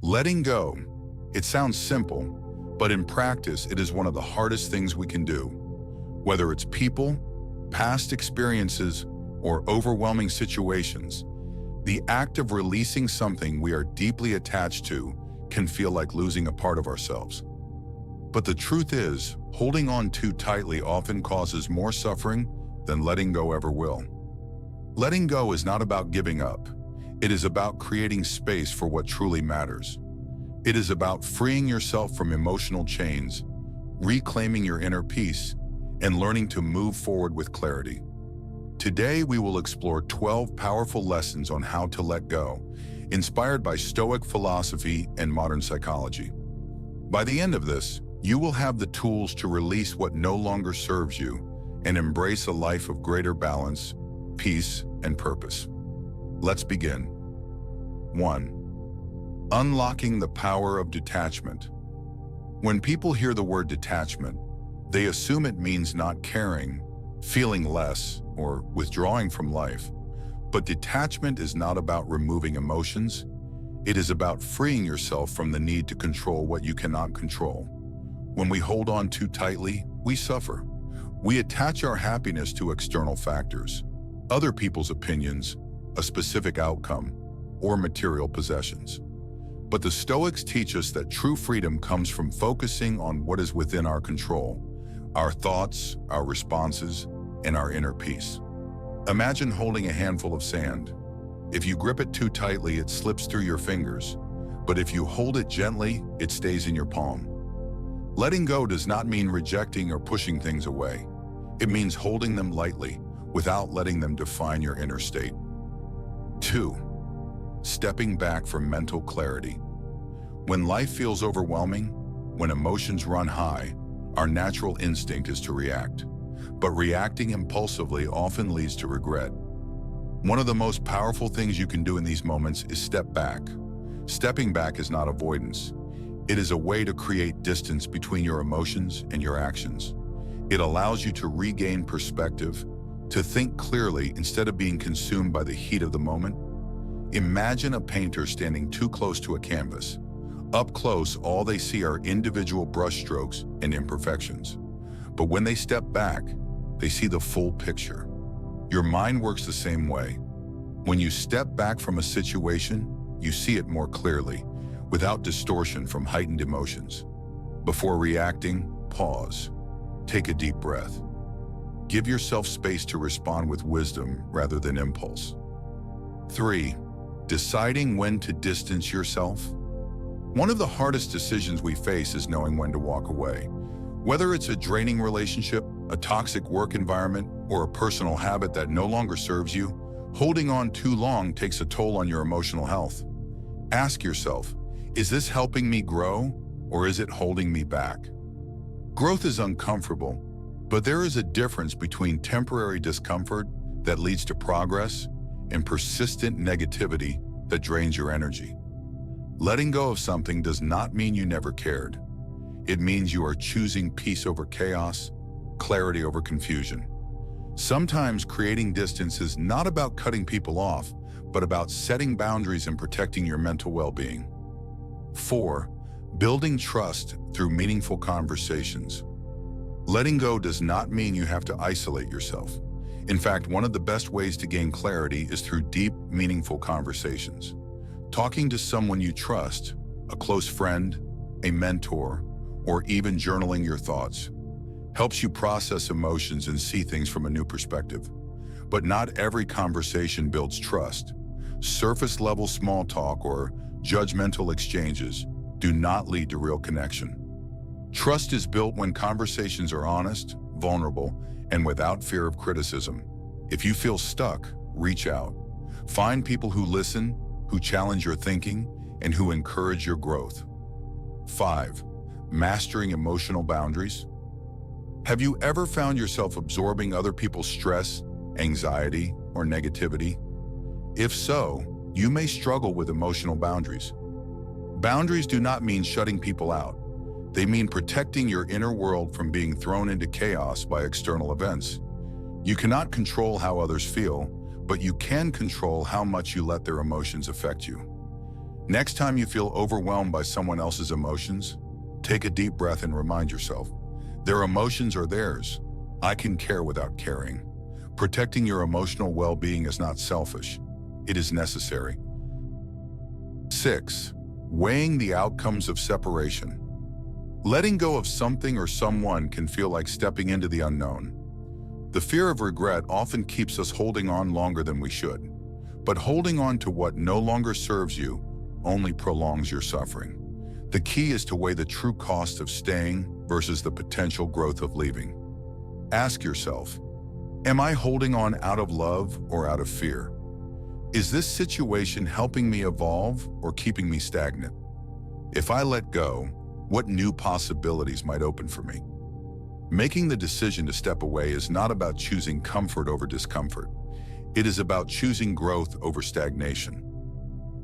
Letting go. It sounds simple, but in practice, it is one of the hardest things we can do. Whether it's people, past experiences, or overwhelming situations, the act of releasing something we are deeply attached to can feel like losing a part of ourselves. But the truth is, holding on too tightly often causes more suffering than letting go ever will. Letting go is not about giving up. It is about creating space for what truly matters. It is about freeing yourself from emotional chains, reclaiming your inner peace, and learning to move forward with clarity. Today, we will explore 12 powerful lessons on how to let go, inspired by Stoic philosophy and modern psychology. By the end of this, you will have the tools to release what no longer serves you and embrace a life of greater balance, peace, and purpose. Let's begin. 1. Unlocking the power of detachment. When people hear the word detachment, they assume it means not caring, feeling less, or withdrawing from life. But detachment is not about removing emotions. It is about freeing yourself from the need to control what you cannot control. When we hold on too tightly, we suffer. We attach our happiness to external factors, other people's opinions, a specific outcome, or material possessions. But the Stoics teach us that true freedom comes from focusing on what is within our control, our thoughts, our responses, and our inner peace. Imagine holding a handful of sand. If you grip it too tightly, it slips through your fingers. But if you hold it gently, it stays in your palm. Letting go does not mean rejecting or pushing things away. It means holding them lightly, without letting them define your inner state. 2. Stepping back for mental clarity. When life feels overwhelming, when emotions run high, our natural instinct is to react. But reacting impulsively often leads to regret. One of the most powerful things you can do in these moments is step back. Stepping back is not avoidance. It is a way to create distance between your emotions and your actions. It allows you to regain perspective, to think clearly instead of being consumed by the heat of the moment. Imagine a painter standing too close to a canvas. Up close, all they see are individual brushstrokes and imperfections. But when they step back, they see the full picture. Your mind works the same way. When you step back from a situation, you see it more clearly, without distortion from heightened emotions. Before reacting, pause. Take a deep breath. Give yourself space to respond with wisdom rather than impulse. 3. Deciding when to distance yourself. One of the hardest decisions we face is knowing when to walk away. Whether it's a draining relationship, a toxic work environment, or a personal habit that no longer serves you, holding on too long takes a toll on your emotional health. Ask yourself, is this helping me grow, or is it holding me back? Growth is uncomfortable, but there is a difference between temporary discomfort that leads to progress and persistent negativity that drains your energy. Letting go of something does not mean you never cared. It means you are choosing peace over chaos, clarity over confusion. Sometimes creating distance is not about cutting people off, but about setting boundaries and protecting your mental well-being. 4. Building trust through meaningful conversations. Letting go does not mean you have to isolate yourself. In fact, one of the best ways to gain clarity is through deep, meaningful conversations. Talking to someone you trust, a close friend, a mentor, or even journaling your thoughts, helps you process emotions and see things from a new perspective. But not every conversation builds trust. Surface-level small talk or judgmental exchanges do not lead to real connection. Trust is built when conversations are honest, vulnerable, and without fear of criticism. If you feel stuck, reach out. Find people who listen, who challenge your thinking, and who encourage your growth. 5. Mastering emotional boundaries. Have you ever found yourself absorbing other people's stress, anxiety, or negativity? If so, you may struggle with emotional boundaries. Boundaries do not mean shutting people out. They mean protecting your inner world from being thrown into chaos by external events. You cannot control how others feel, but you can control how much you let their emotions affect you. Next time you feel overwhelmed by someone else's emotions, take a deep breath and remind yourself, their emotions are theirs. I can care without caring. Protecting your emotional well-being is not selfish. It is necessary. 6. Weighing the outcomes of separation. Letting go of something or someone can feel like stepping into the unknown. The fear of regret often keeps us holding on longer than we should. But holding on to what no longer serves you only prolongs your suffering. The key is to weigh the true cost of staying versus the potential growth of leaving. Ask yourself, am I holding on out of love or out of fear? Is this situation helping me evolve or keeping me stagnant? If I let go, what new possibilities might open for me? Making the decision to step away is not about choosing comfort over discomfort. It is about choosing growth over stagnation.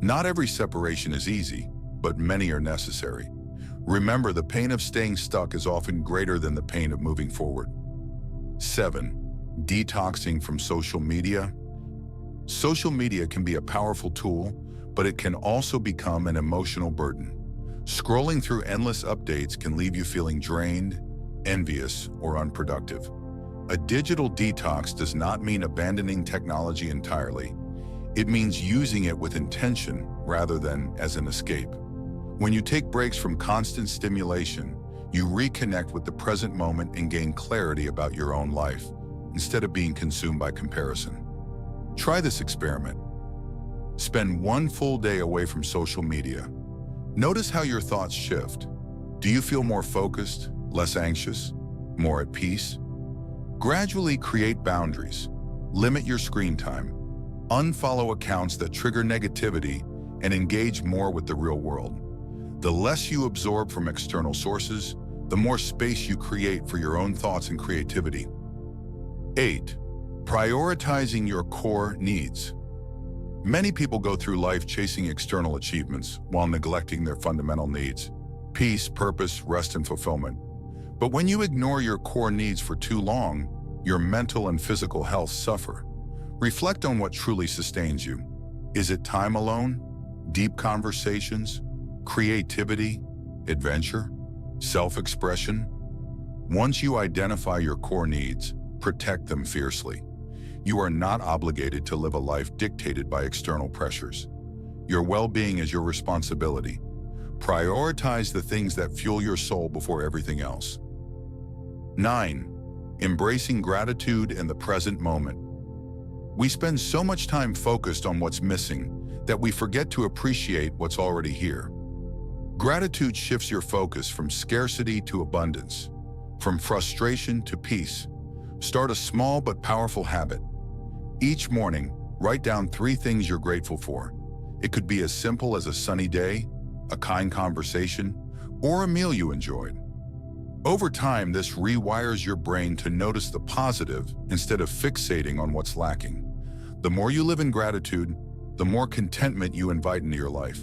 Not every separation is easy, but many are necessary. Remember, the pain of staying stuck is often greater than the pain of moving forward. 7. Detoxing from social media. Social media can be a powerful tool, but it can also become an emotional burden. Scrolling through endless updates can leave you feeling drained, envious, or unproductive. A digital detox does not mean abandoning technology entirely. It means using it with intention rather than as an escape. When you take breaks from constant stimulation, you reconnect with the present moment and gain clarity about your own life, instead of being consumed by comparison. Try this experiment. Spend one full day away from social media. Notice how your thoughts shift. Do you feel more focused, less anxious, more at peace? Gradually create boundaries. Limit your screen time. Unfollow accounts that trigger negativity and engage more with the real world. The less you absorb from external sources, the more space you create for your own thoughts and creativity. 8. Prioritizing your core needs. Many people go through life chasing external achievements while neglecting their fundamental needs: peace, purpose, rest, and fulfillment. But when you ignore your core needs for too long, your mental and physical health suffer. Reflect on what truly sustains you. Is it time alone, deep conversations, creativity, adventure, self-expression? Once you identify your core needs, protect them fiercely. You are not obligated to live a life dictated by external pressures. Your well-being is your responsibility. Prioritize the things that fuel your soul before everything else. 9. Embracing gratitude in the present moment. We spend so much time focused on what's missing that we forget to appreciate what's already here. Gratitude shifts your focus from scarcity to abundance, from frustration to peace. Start a small but powerful habit. Each morning, write down 3 things you're grateful for. It could be as simple as a sunny day, a kind conversation, or a meal you enjoyed. Over time, this rewires your brain to notice the positive instead of fixating on what's lacking. The more you live in gratitude, the more contentment you invite into your life.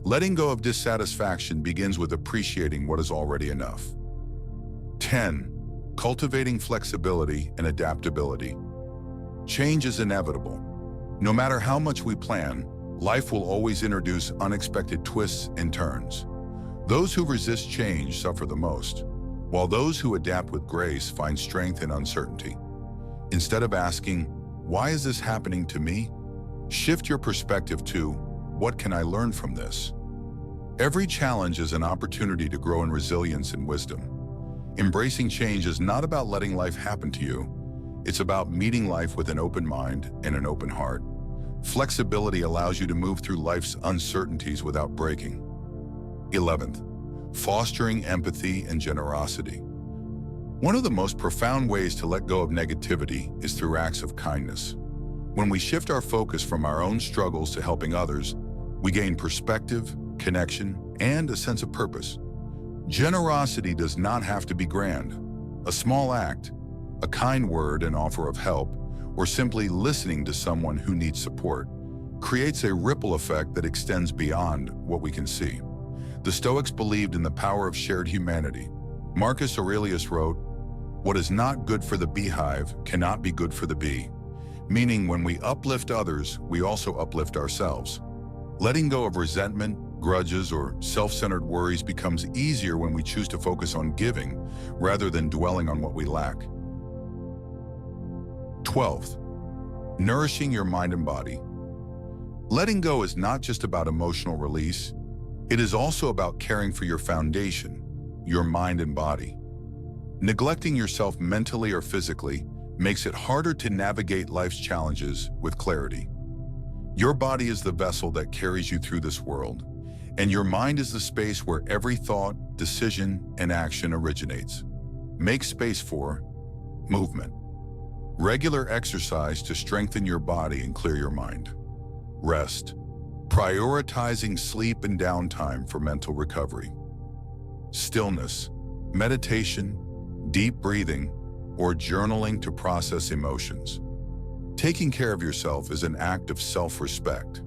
Letting go of dissatisfaction begins with appreciating what is already enough. 10. Cultivating flexibility and adaptability. Change is inevitable. No matter how much we plan, life will always introduce unexpected twists and turns. Those who resist change suffer the most, while those who adapt with grace find strength in uncertainty. Instead of asking, "Why is this happening to me?" shift your perspective to, "What can I learn from this?" Every challenge is an opportunity to grow in resilience and wisdom. Embracing change is not about letting life happen to you. It's about meeting life with an open mind and an open heart. Flexibility allows you to move through life's uncertainties without breaking. 11th, fostering empathy and generosity. One of the most profound ways to let go of negativity is through acts of kindness. When we shift our focus from our own struggles to helping others, we gain perspective, connection, and a sense of purpose. Generosity does not have to be grand. A small act, a kind word, an offer of help, or simply listening to someone who needs support, creates a ripple effect that extends beyond what we can see. The Stoics believed in the power of shared humanity. Marcus Aurelius wrote, "What is not good for the beehive cannot be good for the bee," meaning when we uplift others, we also uplift ourselves. Letting go of resentment, grudges, or self-centered worries becomes easier when we choose to focus on giving rather than dwelling on what we lack. 12th, nourishing your mind and body. Letting go is not just about emotional release. It is also about caring for your foundation, your mind and body. Neglecting yourself mentally or physically makes it harder to navigate life's challenges with clarity. Your body is the vessel that carries you through this world, and your mind is the space where every thought, decision, and action originates. Make space for movement. Regular exercise to strengthen your body and clear your mind. Rest. Prioritizing sleep and downtime for mental recovery. Stillness. Meditation, deep breathing, or journaling to process emotions. Taking care of yourself is an act of self-respect.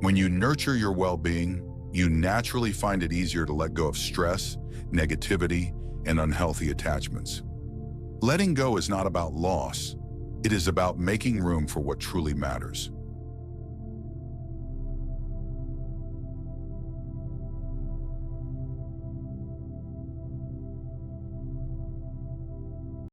When you nurture your well-being, you naturally find it easier to let go of stress, negativity, and unhealthy attachments. Letting go is not about loss. It is about making room for what truly matters.